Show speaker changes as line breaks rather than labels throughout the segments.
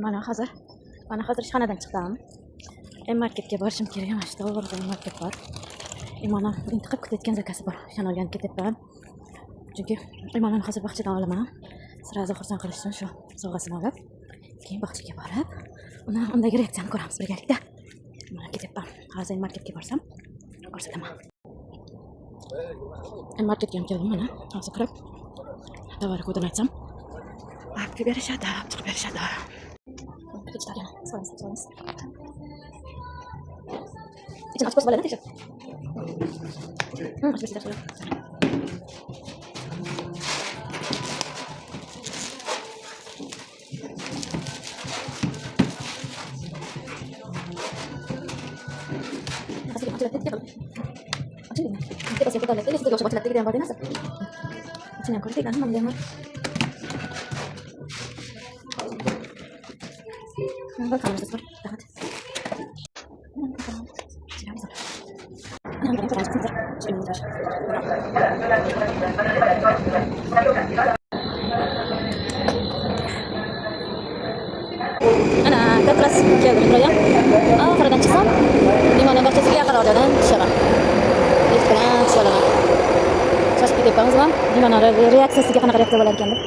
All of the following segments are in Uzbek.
Mana hozir ishxonadan chiqdim. Marketga borishim kerak. Mana shu to'g'rida market bor. Mana intiqib kutayotgan zakasi bor. Shuni olib ketyapman. Chunki mana hozir bog'chadan olaman. Sirazi xursand qilish uchun shu sovg'asini olib, keyin bog'chaga borib, undagi reaksiyani ko'ramiz birgalikda. Mana ketyapman. Hozir marketga borsam ko'rsataman. Marketga ham keldim mana. Hozir kirib, tovar kodini aytsam, olib berishadi, chiqib berishadi. So'raymiz. İçin açık olsa tekrar. Açık olsa. Ana как раз keldim buraya. Oxiridan chiqsam, limonning bog'chasiga yaqin oradan tushaman. Ekran tushaman. Shoshib ketyapmiz ham. Limonning reaksiyasiga qanaqa reaksiya bo'lar ekan deb.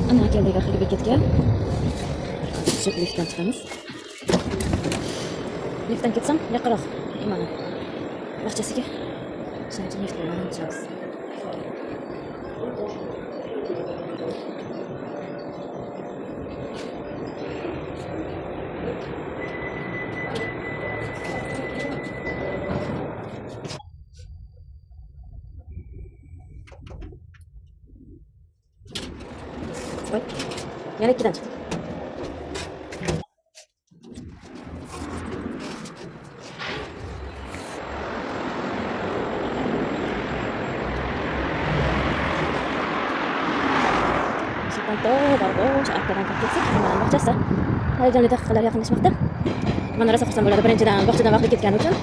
Ana keldik oxirgi bekatga. Shu liftdan chiqamiz. Liftdan ketsam, yaqinroq mana bog'chasiga. Shuncha lift bilan chiqamiz. Yana ikkidan chiqdim. Arkadan ketsak, mana bog'chasi. Hayajonli daqiqalar yaqinlashmoqda. Mana rosa xursand bo'ladi. Birinchidan bog'chadan vaqti ketgani uchun,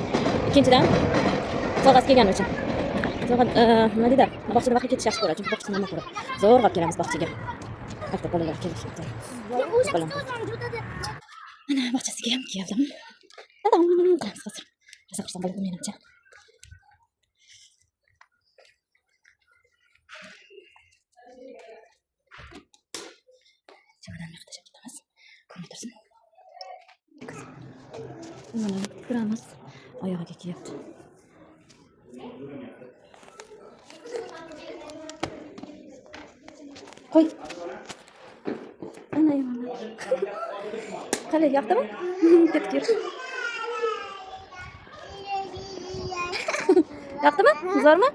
ikkinchidan sovg'asi kelgani uchun. Nima deydi? Bog'chadan vaqti ketish yaxshi ko'radi, chunki bog'chani nima ko'radi. Zo'r olib kelamiz bog'chaga. Katta bolalar kelishibdi. Mana bog'chasiga ham keldim. Tadam! Rosa xursand bo'ldim menimcha. Joydan maqtashib ketamiz. Ko'rib tursin. Mana ko'ramiz. Oyog'iga kiyapti. Qo'y. Ana mana. Qalay, yoqdimi? Ketib. Yoqdimi? Zo'rmi?